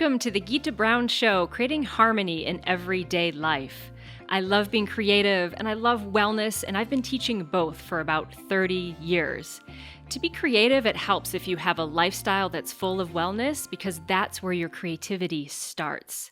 Welcome to the Gita Brown Show, creating harmony in everyday life. I love being creative and I love wellness, and I've been teaching both for about 30 years. To be creative, it helps if you have a lifestyle that's full of wellness, because that's where your creativity starts.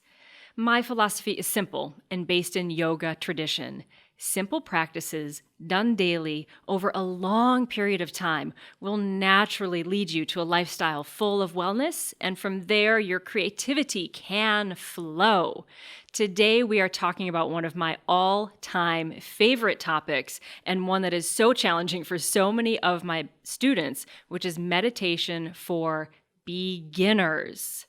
My philosophy is simple and based in yoga tradition. Simple practices done daily over a long period of time will naturally lead you to a lifestyle full of wellness, and from there, your creativity can flow. Today, we are talking about one of my all-time favorite topics, and one that is so challenging for so many of my students, which is meditation for beginners.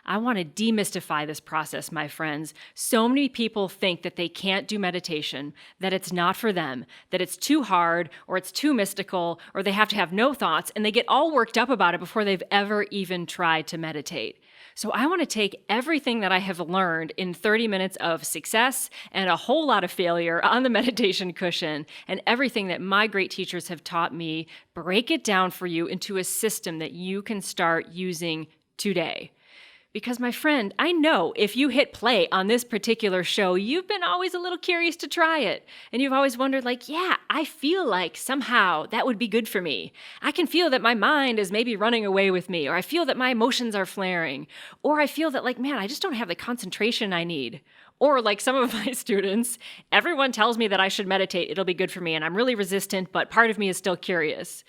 I want to demystify this process, my friends. So many people think that they can't do meditation, that it's not for them, that it's too hard, or it's too mystical, or they have to have no thoughts, and they get all worked up about it before they've ever even tried to meditate. So I want to take everything that I have learned in 30 minutes of success and a whole lot of failure on the meditation cushion, and everything that my great teachers have taught me, break it down for you into a system that you can start using today. Because, my friend, I know if you hit play on this particular show, you've been always a little curious to try it. And you've always wondered, I feel like somehow that would be good for me. I can feel that my mind is maybe running away with me, or I feel that my emotions are flaring, or I feel that, I just don't have the concentration I need. Or like some of my students, everyone tells me that I should meditate, it'll be good for me, and I'm really resistant, but part of me is still curious.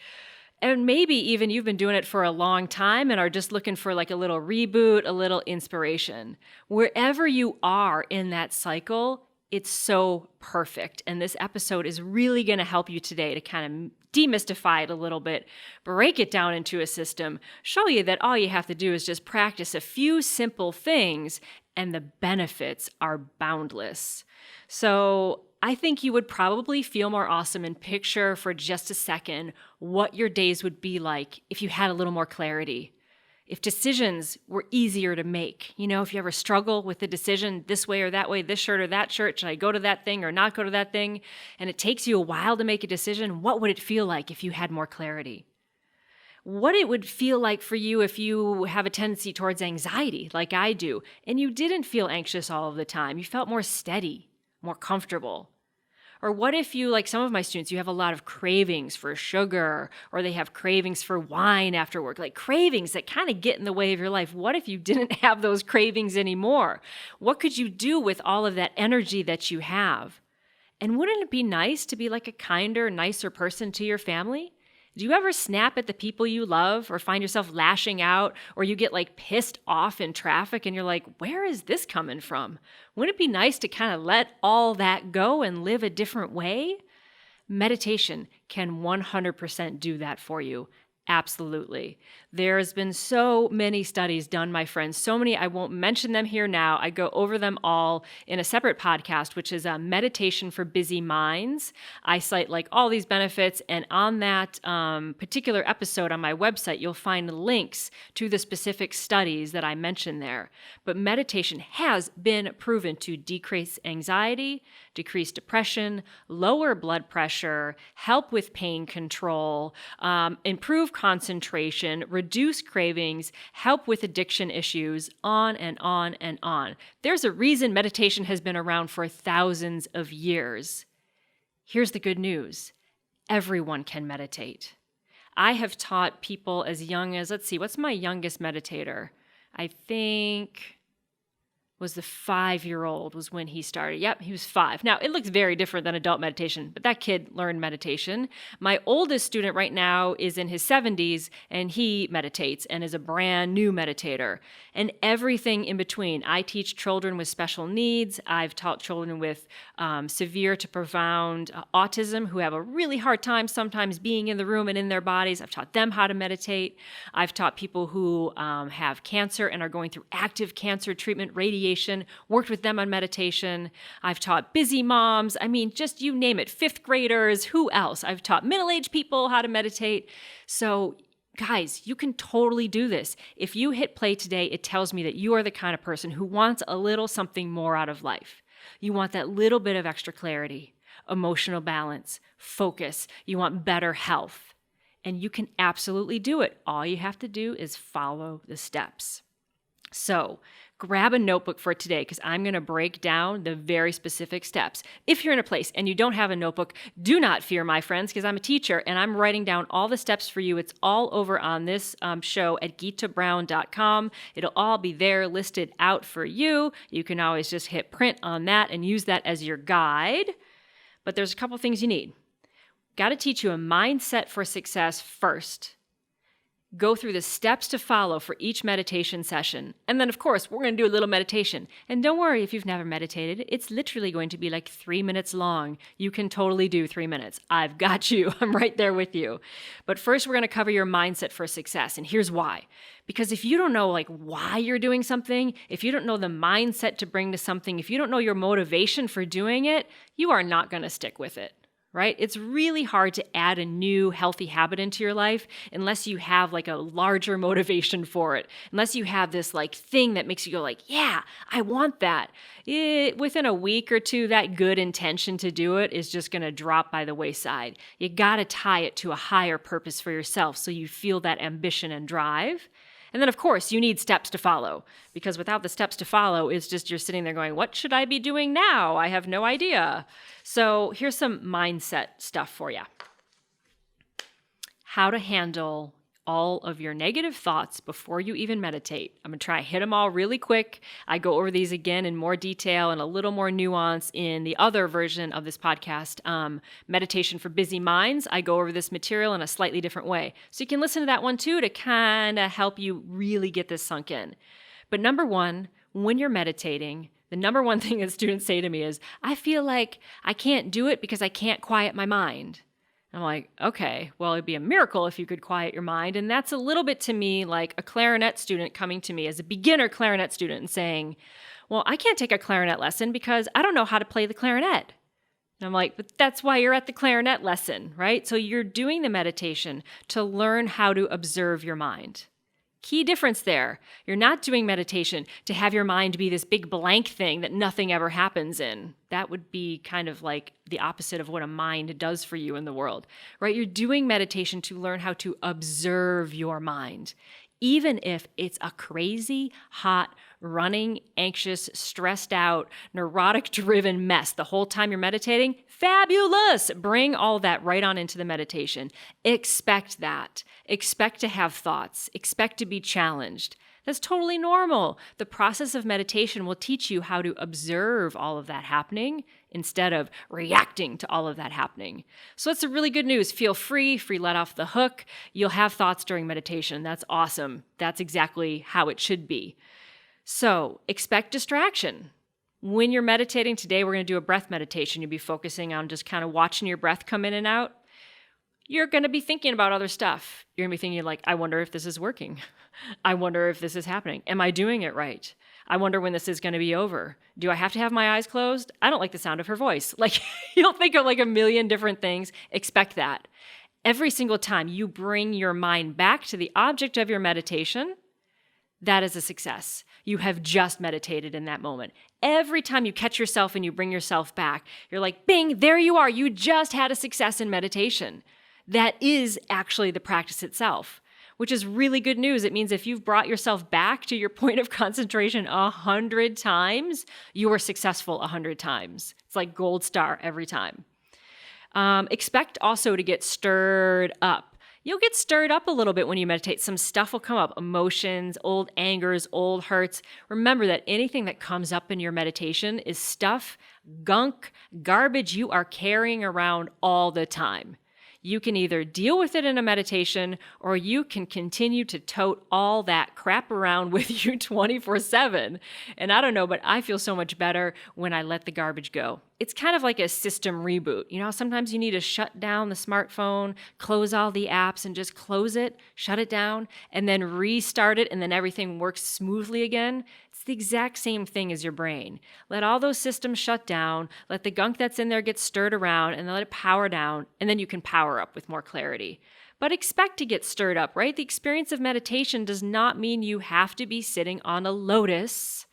And maybe even you've been doing it for a long time and are just looking for a little reboot, a little inspiration. Wherever you are in that cycle, it's so perfect. And this episode is really going to help you today to kind of demystify it a little bit, break it down into a system, show you that all you have to do is just practice a few simple things, and the benefits are boundless. So I think you would probably feel more awesome and picture for just a second what your days would be like if you had a little more clarity. If decisions were easier to make, if you ever struggle with the decision this way or that way, this shirt or that shirt, should I go to that thing or not go to that thing? And it takes you a while to make a decision. What would it feel like if you had more clarity? What it would feel like for you if you have a tendency towards anxiety like I do, and you didn't feel anxious all of the time. You felt more steady, more comfortable. Or what if you, like some of my students, you have a lot of cravings for sugar, or they have cravings for wine after work, like cravings that kind of get in the way of your life. What if you didn't have those cravings anymore? What could you do with all of that energy that you have? And wouldn't it be nice to be like a kinder, nicer person to your family? Do you ever snap at the people you love, or find yourself lashing out, or you get pissed off in traffic and you're like, where is this coming from? Wouldn't it be nice to kind of let all that go and live a different way? Meditation can 100% do that for you. Absolutely. There's been so many studies done, my friends, so many, I won't mention them here now. I go over them all in a separate podcast, which is Meditation for Busy Minds. I cite all these benefits, and on that particular episode on my website, you'll find links to the specific studies that I mentioned there. But meditation has been proven to decrease anxiety, decrease depression, lower blood pressure, help with pain control, improve concentration, reduce cravings, help with addiction issues, on and on and on. There's a reason meditation has been around for thousands of years. Here's the good news. Everyone can meditate. I have taught people as young as, what's my youngest meditator? I think was the 5-year-old was when he started. Yep, he was 5. Now, it looks very different than adult meditation, but that kid learned meditation. My oldest student right now is in his 70s, and he meditates and is a brand new meditator. And everything in between. I teach children with special needs. I've taught children with severe to profound autism who have a really hard time sometimes being in the room and in their bodies. I've taught them how to meditate. I've taught people who have cancer and are going through active cancer treatment, radiation, worked with them on meditation. I've taught busy moms. Just you name it, 5th graders, who else? I've taught middle-aged people how to meditate. So guys, you can totally do this. If you hit play today, it tells me that you are the kind of person who wants a little something more out of life. You want that little bit of extra clarity, emotional balance, focus. You want better health. And you can absolutely do it. All you have to do is follow the steps. So grab a notebook for today because I'm going to break down the very specific steps. If you're in a place and you don't have a notebook, do not fear, my friends, because I'm a teacher and I'm writing down all the steps for you. It's all over on this show at gitabrown.com. It'll all be there listed out for you. You can always just hit print on that and use that as your guide. But there's a couple things you need. Got to teach you a mindset for success first. Go through the steps to follow for each meditation session. And then, of course, we're going to do a little meditation. And don't worry if you've never meditated. It's literally going to be like 3 minutes long. You can totally do 3 minutes. I've got you. I'm right there with you. But first, we're going to cover your mindset for success. And here's why. Because if you don't know why you're doing something, if you don't know the mindset to bring to something, if you don't know your motivation for doing it, you are not going to stick with it. Right? It's really hard to add a new healthy habit into your life unless you have a larger motivation for it. Unless you have this thing that makes you go yeah, I want that. Within a week or two, that good intention to do it is just going to drop by the wayside. You got to tie it to a higher purpose for yourself so you feel that ambition and drive. And then, of course, you need steps to follow, because without the steps to follow, it's just you're sitting there going, what should I be doing now? I have no idea. So here's some mindset stuff for you. How to handle all of your negative thoughts before you even meditate. I'm going to try to hit them all really quick. I go over these again in more detail and a little more nuance in the other version of this podcast, Meditation for Busy Minds. I go over this material in a slightly different way. So you can listen to that one too to kind of help you really get this sunk in. But number one, when you're meditating, the number one thing that students say to me is, I feel like I can't do it because I can't quiet my mind. I'm like, okay, well, it'd be a miracle if you could quiet your mind. And that's a little bit to me like a clarinet student coming to me as a beginner clarinet student and saying, well, I can't take a clarinet lesson because I don't know how to play the clarinet. And I'm like, but that's why you're at the clarinet lesson, right? So you're doing the meditation to learn how to observe your mind. Key difference there. You're not doing meditation to have your mind be this big blank thing that nothing ever happens in. That would be kind of like the opposite of what a mind does for you in the world, right? You're doing meditation to learn how to observe your mind. Even if it's a crazy, hot, running, anxious, stressed out, neurotic-driven mess the whole time you're meditating, fabulous! Bring all that right on into the meditation. Expect that. Expect to have thoughts. Expect to be challenged. That's totally normal. The process of meditation will teach you how to observe all of that happening instead of reacting to all of that happening. So that's the really good news. Feel free let off the hook. You'll have thoughts during meditation. That's awesome. That's exactly how it should be. So expect distraction. When you're meditating today, we're going to do a breath meditation. You'll be focusing on just kind of watching your breath come in and out. You're going to be thinking about other stuff. You're going to be thinking I wonder if this is working. I wonder if this is happening. Am I doing it right? I wonder when this is going to be over. Do I have to have my eyes closed? I don't like the sound of her voice. You'll think of a million different things. Expect that. Every single time you bring your mind back to the object of your meditation, that is a success. You have just meditated in that moment. Every time you catch yourself and you bring yourself back, you're like, bing, there you are. You just had a success in meditation. That is actually the practice itself, which is really good news. It means if you've brought yourself back to your point of concentration 100 times, you are successful 100 times. It's like gold star every time. Expect also to get stirred up. You'll get stirred up a little bit when you meditate. Some stuff will come up, emotions, old angers, old hurts. Remember that anything that comes up in your meditation is stuff, gunk, garbage you are carrying around all the time. You can either deal with it in a meditation or you can continue to tote all that crap around with you 24/7. And I don't know, but I feel so much better when I let the garbage go. It's kind of like a system reboot. You know, sometimes you need to shut down the smartphone, close all the apps and just close it, shut it down, and then restart it, and then everything works smoothly again. It's the exact same thing as your brain. Let all those systems shut down, let the gunk that's in there get stirred around, and then let it power down, and then you can power up with more clarity. But expect to get stirred up, right? The experience of meditation does not mean you have to be sitting on a lotus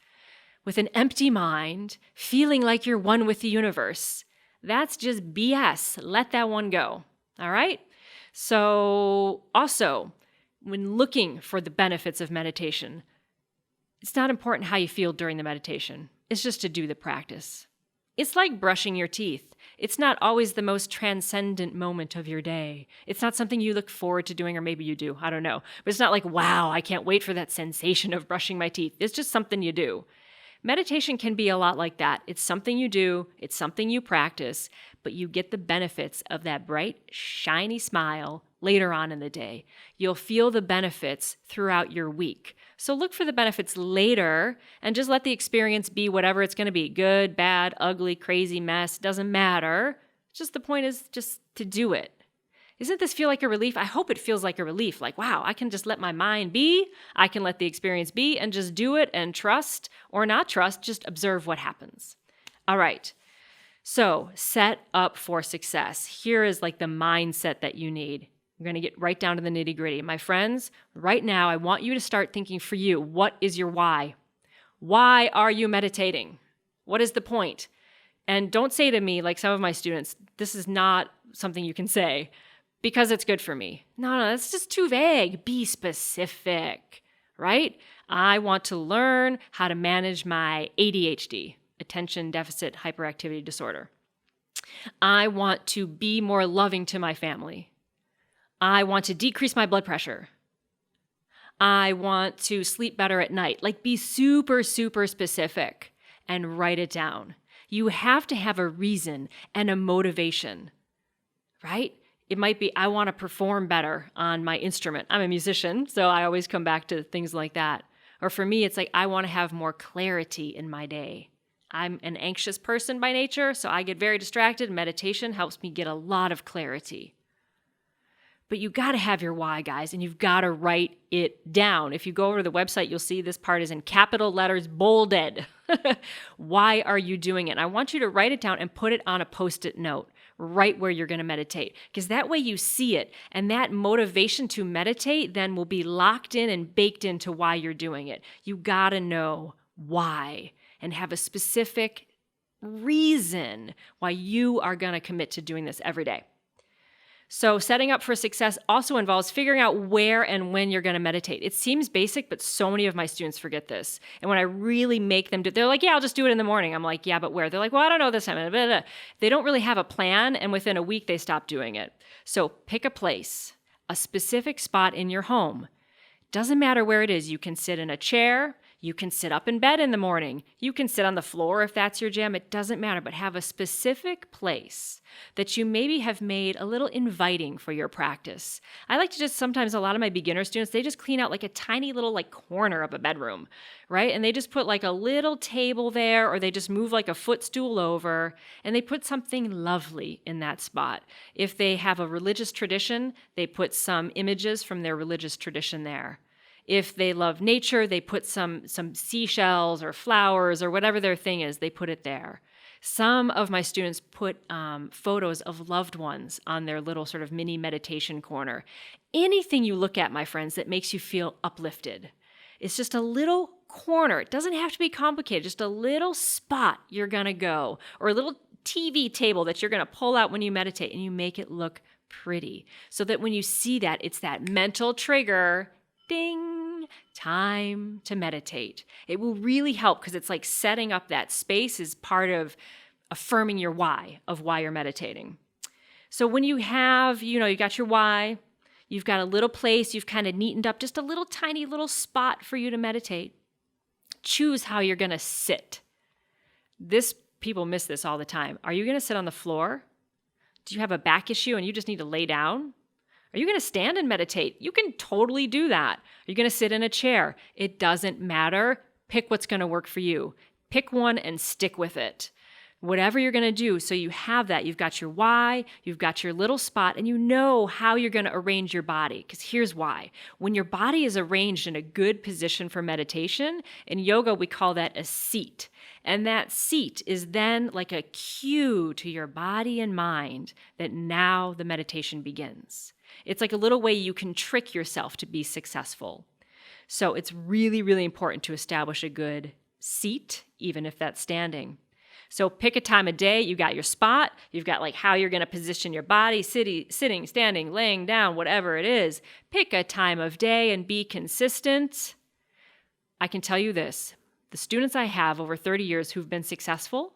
with an empty mind, feeling like you're one with the universe. That's just BS. Let that one go. All right? So also, when looking for the benefits of meditation, It's not important how you feel during the meditation. It's just to do the practice. It's like brushing your teeth. It's not always the most transcendent moment of your day. It's not something you look forward to doing, or maybe you do. I don't know. But it's not like, wow, I can't wait for that sensation of brushing my teeth. It's just something you do. Meditation can be a lot like that. It's something you do. It's something you practice, but you get the benefits of that bright, shiny smile later on in the day. You'll feel the benefits throughout your week. So look for the benefits later and just let the experience be whatever it's going to be. Good, bad, ugly, crazy, mess, doesn't matter. Just the point is just to do it. Doesn't this feel like a relief? I hope it feels like a relief. Like, wow, I can just let my mind be. I can let the experience be and just do it and trust or not trust, just observe what happens. All right. So set up for success. Here is like the mindset that you need. We're going to get right down to the nitty gritty. My friends, right now, I want you to start thinking for you, what is your why? Why are you meditating? What is the point? And don't say to me, like some of my students, this is not something you can say because it's good for me. No, that's just too vague. Be specific, right? I want to learn how to manage my ADHD, attention deficit hyperactivity disorder. I want to be more loving to my family. I want to decrease my blood pressure. I want to sleep better at night. Like be super, super specific and write it down. You have to have a reason and a motivation, right? It might be, I want to perform better on my instrument. I'm a musician, so I always come back to things like that. Or for me, it's like, I want to have more clarity in my day. I'm an anxious person by nature, so I get very distracted. Meditation helps me get a lot of clarity. But you got to have your why, guys, and you've got to write it down. If you go over to the website, you'll see this part is in capital letters, bolded. Why are you doing it? And I want you to write it down and put it on a Post-it note right where you're going to meditate, because that way you see it, and that motivation to meditate then will be locked in and baked into why you're doing it. You got to know why and have a specific reason why you are going to commit to doing this every day. So setting up for success also involves figuring out where and when you're going to meditate. It seems basic, but so many of my students forget this. And when I really make them do it, they're like, yeah, I'll just do it in the morning. I'm like, yeah, but where? They're like, well, I don't know this time. Blah, blah, blah. They don't really have a plan, and within a week, they stop doing it. So pick a place, a specific spot in your home. Doesn't matter where it is. You can sit in a chair. You can sit up in bed in the morning. You can sit on the floor if that's your jam. It doesn't matter, but have a specific place that you maybe have made a little inviting for your practice. I like to just sometimes, a lot of my beginner students, they just clean out like a tiny little like corner of a bedroom, right? And they just put like a little table there, or they just move like a footstool over, and they put something lovely in that spot. If they have a religious tradition, they put some images from their religious tradition there. If they love nature, they put some seashells or flowers or whatever their thing is, they put it there. Some of my students put photos of loved ones on their little sort of mini meditation corner. Anything you look at, my friends, that makes you feel uplifted. It's just a little corner. It doesn't have to be complicated, just a little spot you're going to go, or a little TV table that you're going to pull out when you meditate, and you make it look pretty so that when you see that, it's that mental trigger. Ding, time to meditate. It will really help because it's like setting up that space is part of affirming your why of why you're meditating. So when you have, you got your why, you've got a little place, you've kind of neatened up just a little tiny little spot for you to meditate. Choose how you're going to sit. People miss this all the time. Are you going to sit on the floor? Do you have a back issue and you just need to lay down? Are you going to stand and meditate? You can totally do that. Are you going to sit in a chair? It doesn't matter. Pick what's going to work for you. Pick one and stick with it. Whatever you're going to do, so you have that. You've got your why, you've got your little spot, and you know how you're going to arrange your body. Because here's why. When your body is arranged in a good position for meditation, in yoga we call that a seat. And that seat is then like a cue to your body and mind that now the meditation begins. It's like a little way you can trick yourself to be successful. So it's really, really important to establish a good seat, even if that's standing. So pick a time of day. You got your spot. You've got like how you're going to position your body, sitting, standing, laying down, whatever it is. Pick a time of day and be consistent. I can tell you this. The students I have over 30 years who've been successful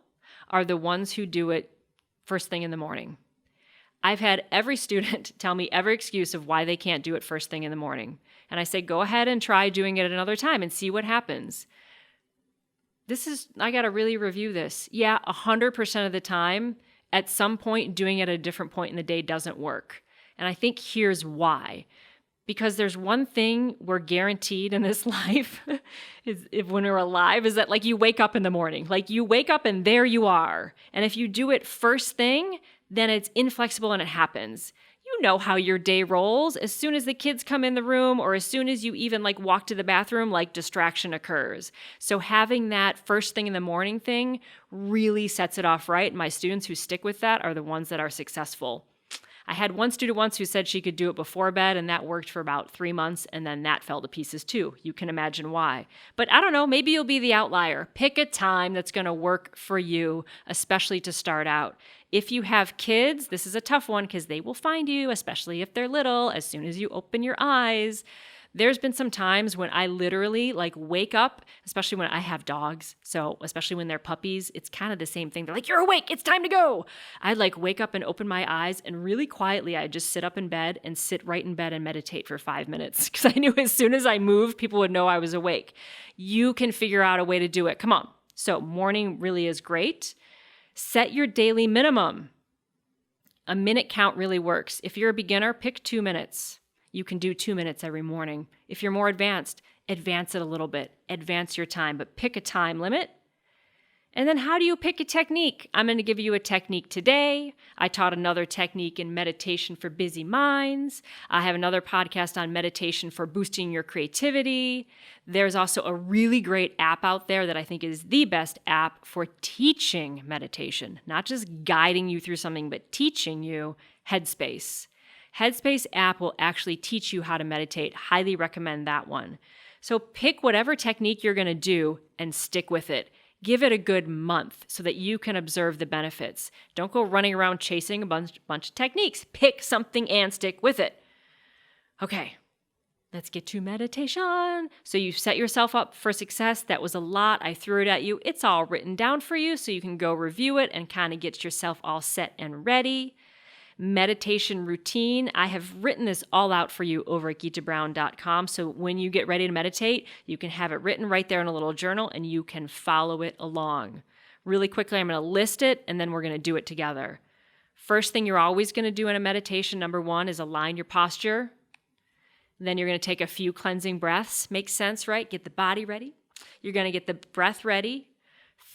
are the ones who do it first thing in the morning. I've had every student tell me every excuse of why they can't do it first thing in the morning. And I say, go ahead and try doing it at another time and see what happens. I got to really review this. Yeah, 100% of the time, at some point, doing it at a different point in the day doesn't work. And I think here's why. Because there's one thing we're guaranteed in this life, when we're alive, is that you wake up in the morning. You wake up and there you are. And if you do it first thing, then it's inflexible and it happens. You know how your day rolls. As soon as the kids come in the room or as soon as you even walk to the bathroom, distraction occurs. So having that first thing in the morning thing really sets it off right. And my students who stick with that are the ones that are successful. I had one student once who said she could do it before bed, and that worked for about 3 months, and then that fell to pieces too. You can imagine why. But I don't know, maybe you'll be the outlier. Pick a time that's going to work for you, especially to start out. If you have kids, this is a tough one because they will find you, especially if they're little, as soon as you open your eyes. There's been some times when I literally wake up, especially when I have dogs. So especially when they're puppies, it's kind of the same thing. They're like, you're awake, it's time to go. I'd wake up and open my eyes and really quietly, I'd just sit up in bed and sit right in bed and meditate for 5 minutes because I knew as soon as I moved, people would know I was awake. You can figure out a way to do it. Come on. So morning really is great. Set your daily minimum. A minute count really works. If you're a beginner, pick 2 minutes. You can do 2 minutes every morning. If you're more advanced, advance it a little bit. Advance your time, but pick a time limit. And then how do you pick a technique? I'm going to give you a technique today. I taught another technique in meditation for busy minds. I have another podcast on meditation for boosting your creativity. There's also a really great app out there that I think is the best app for teaching meditation, not just guiding you through something, but teaching you. Headspace. Headspace app will actually teach you how to meditate. Highly recommend that one. So pick whatever technique you're going to do and stick with it. Give it a good month so that you can observe the benefits. Don't go running around chasing a bunch of techniques. Pick something and stick with it. Okay, let's get to meditation. So you set yourself up for success. That was a lot. I threw it at you. It's all written down for you so you can go review it and kind of get yourself all set and ready. Meditation routine. I have written this all out for you over at gitabrown.com. So when you get ready to meditate, you can have it written right there in a little journal and you can follow it along. Really quickly, I'm going to list it and then we're going to do it together. First thing you're always going to do in a meditation, number 1, is align your posture. Then you're going to take a few cleansing breaths. Makes sense, right? Get the body ready. You're going to get the breath ready.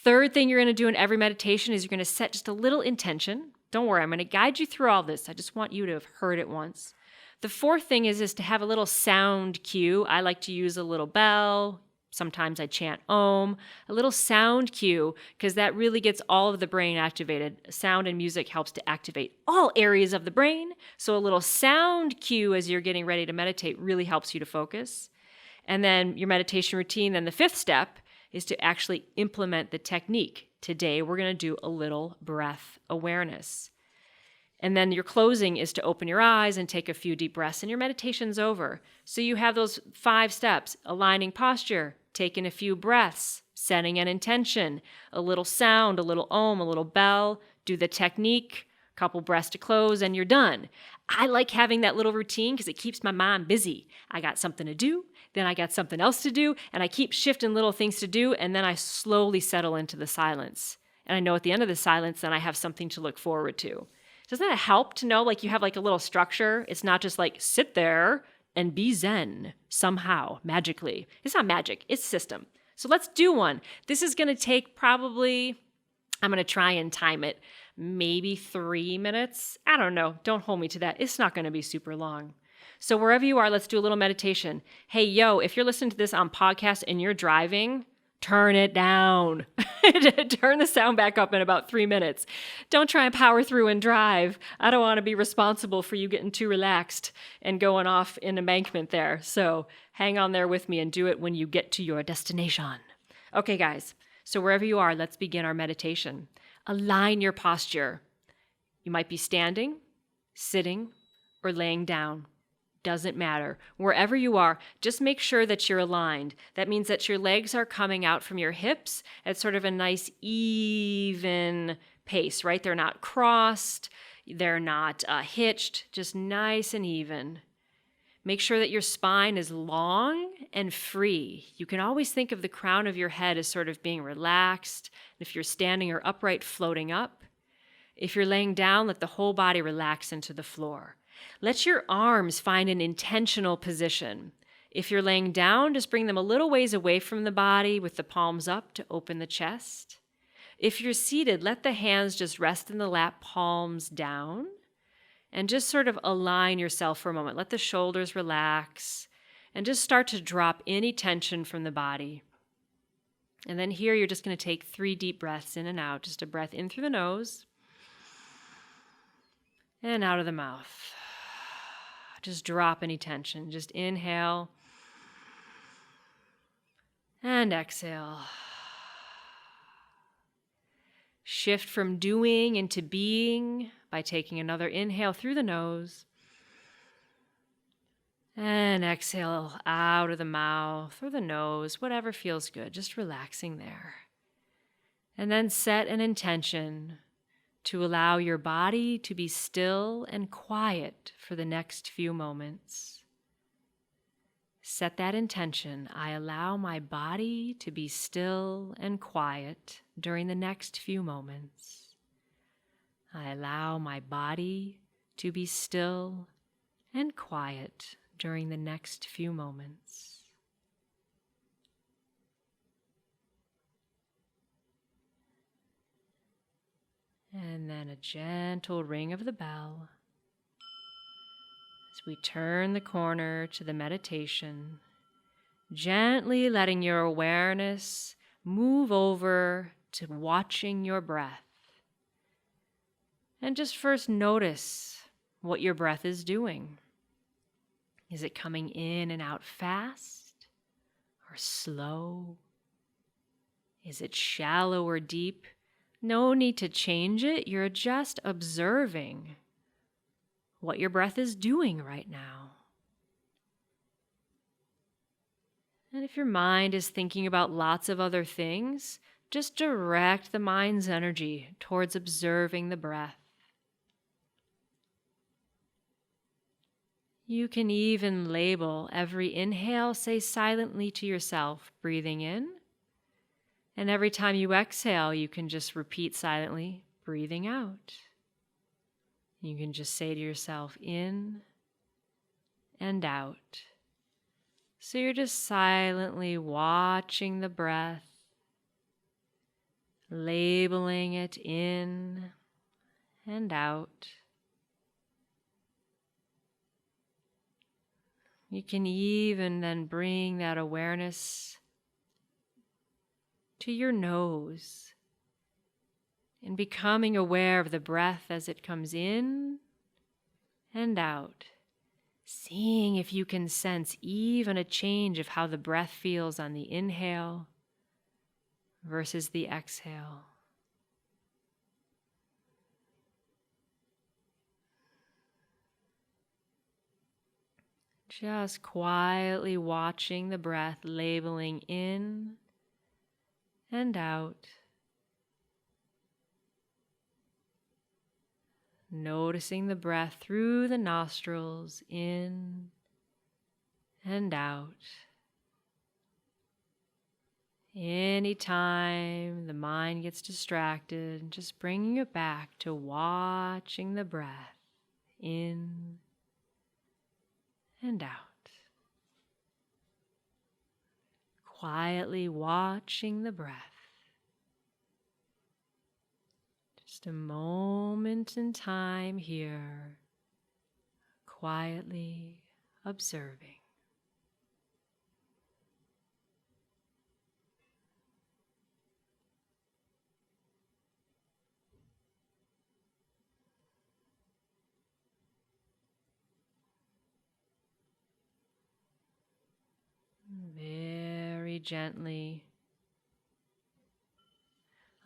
Third thing you're going to do in every meditation is you're going to set just a little intention. Don't worry, I'm going to guide you through all this. I just want you to have heard it once. The fourth thing is to have a little sound cue. I like to use a little bell. Sometimes I chant Om. A little sound cue, because that really gets all of the brain activated. Sound and music helps to activate all areas of the brain. So a little sound cue as you're getting ready to meditate really helps you to focus. And then your meditation routine, then the fifth step is to actually implement the technique. Today, we're going to do a little breath awareness. And then your closing is to open your eyes and take a few deep breaths, and your meditation's over. So you have those 5 steps: aligning posture, taking a few breaths, setting an intention, a little sound, a little Om, a little bell, do the technique, a couple breaths to close, and you're done. I like having that little routine because it keeps my mind busy. I got something to do, then I got something else to do, and I keep shifting little things to do, and then I slowly settle into the silence. And I know at the end of the silence, then I have something to look forward to. Doesn't that help to know you have a little structure? It's not just sit there and be zen somehow, magically. It's not magic, it's system. So let's do one. This is going to take probably, I'm going to try and time it, maybe 3 minutes. I don't know. Don't hold me to that. It's not going to be super long. So wherever you are, let's do a little meditation. Hey, if you're listening to this on podcast and you're driving, turn it down. Turn the sound back up in about 3 minutes. Don't try and power through and drive. I don't want to be responsible for you getting too relaxed and going off in embankment there. So hang on there with me and do it when you get to your destination. Okay, guys. So wherever you are, let's begin our meditation. Align your posture. You might be standing, sitting, or laying down. Doesn't matter. Wherever you are, just make sure that you're aligned. That means that your legs are coming out from your hips at sort of a nice, even pace, right? They're not crossed. They're not hitched, just nice and even. Make sure that your spine is long and free. You can always think of the crown of your head as sort of being relaxed. If you're standing or upright, floating up. If you're laying down, let the whole body relax into the floor. Let your arms find an intentional position. If you're laying down, just bring them a little ways away from the body with the palms up to open the chest. If you're seated, let the hands just rest in the lap, palms down, and just sort of align yourself for a moment. Let the shoulders relax and just start to drop any tension from the body. And then here you're just going to take 3 deep breaths in and out. Just a breath in through the nose and out of the mouth. Just drop any tension. Just inhale and exhale. Shift from doing into being by taking another inhale through the nose and exhale out of the mouth or the nose, whatever feels good, just relaxing there. And then set an intention to allow your body to be still and quiet for the next few moments. Set that intention. I allow my body to be still and quiet during the next few moments. I allow my body to be still and quiet during the next few moments. And then a gentle ring of the bell as we turn the corner to the meditation, gently letting your awareness move over to watching your breath. And just first notice what your breath is doing. Is it coming in and out fast or slow? Is it shallow or deep? No need to change it. You're just observing what your breath is doing right now. And if your mind is thinking about lots of other things, just direct the mind's energy towards observing the breath. You can even label every inhale, say silently to yourself, breathing in. And every time you exhale, you can just repeat silently, breathing out. You can just say to yourself, in and out. So you're just silently watching the breath, labeling it in and out. You can even then bring that awareness to your nose and becoming aware of the breath as it comes in and out. Seeing if you can sense even a change of how the breath feels on the inhale versus the exhale. Just quietly watching the breath, labeling in and out. Noticing the breath through the nostrils, in and out. Anytime the mind gets distracted, just bringing it back to watching the breath in and out. Quietly watching the breath. Just a moment in time here, quietly observing. Very gently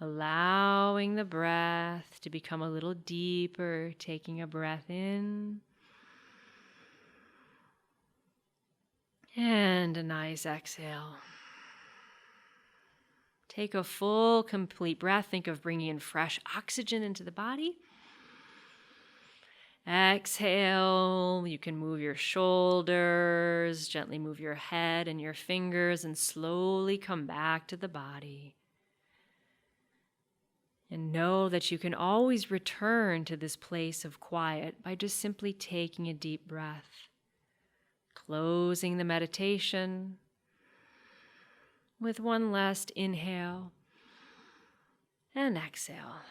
allowing the breath to become a little deeper, taking a breath in And a nice exhale. Take a full, complete breath. Think of bringing in fresh oxygen into the body. Exhale. You can move your shoulders, gently move your head and your fingers, and slowly come back to the body. And know that you can always return to this place of quiet by just simply taking a deep breath. Closing the meditation with one last inhale and exhale.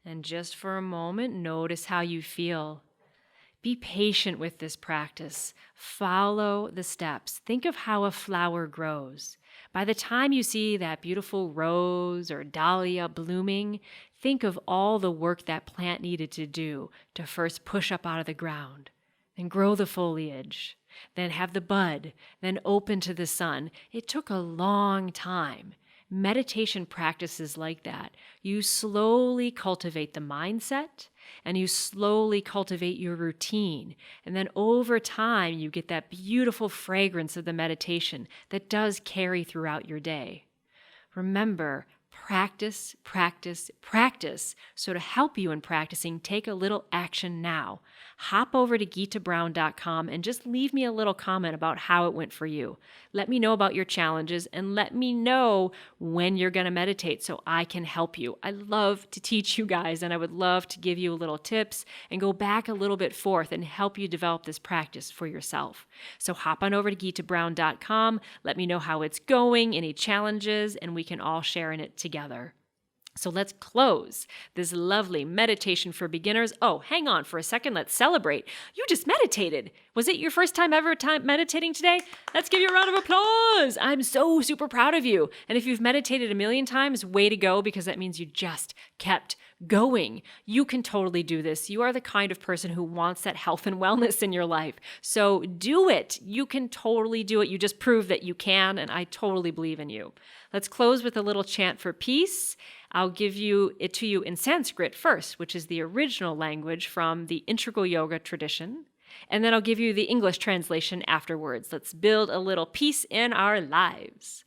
And just for a moment, notice how you feel. Be patient with this practice. Follow the steps. Think of how a flower grows. By the time you see that beautiful rose or dahlia blooming, think of all the work that plant needed to do to first push up out of the ground, then grow the foliage, then have the bud, then open to the sun. It took a long time. Meditation practices like that. You slowly cultivate the mindset and you slowly cultivate your routine. And then over time, you get that beautiful fragrance of the meditation that does carry throughout your day. Remember, practice, practice, practice. So to help you in practicing, take a little action now. Hop over to gitabrown.com and just leave me a little comment about how it went for you. Let me know about your challenges and let me know when you're going to meditate so I can help you. I love to teach you guys and I would love to give you a little tips and go back a little bit forth and help you develop this practice for yourself. So hop on over to gitabrown.com. Let me know how it's going, any challenges, and we can all share in it together. So let's close this lovely meditation for beginners. Oh, hang on for a second. Let's celebrate. You just meditated. Was it your first time ever meditating today? Let's give you a round of applause. I'm so super proud of you. And if you've meditated a million times, way to go, because that means you just kept going. You can totally do this. You are the kind of person who wants that health and wellness in your life. So do it. You can totally do it. You just proved that you can, and I totally believe in you. Let's close with a little chant for peace. I'll give it to you in Sanskrit first, which is the original language from the integral yoga tradition. And then I'll give you the English translation afterwards. Let's build a little peace in our lives.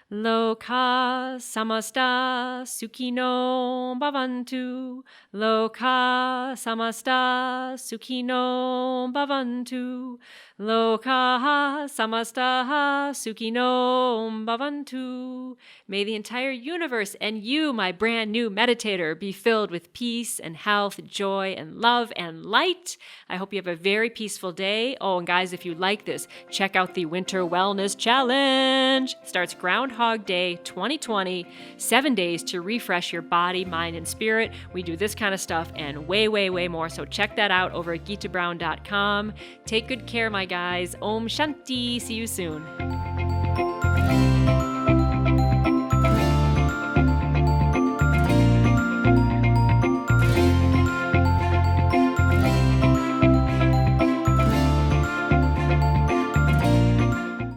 Loka samasta sukhino bhavantu. Loka samasta sukhino bhavantu. Loka samasta sukhino bhavantu. May the entire universe and you, my brand new meditator, be filled with peace and health, joy and love and light. I hope you have a very peaceful day. Oh, and guys, if you like this, check out the Winter Wellness Challenge. It starts Groundhog Day 2020, 7 days to refresh your body, mind, and spirit. We do this kind of stuff and way, way, way more. So check that out over at gitabrown.com. Take good care, my guys. Om Shanti. See you soon.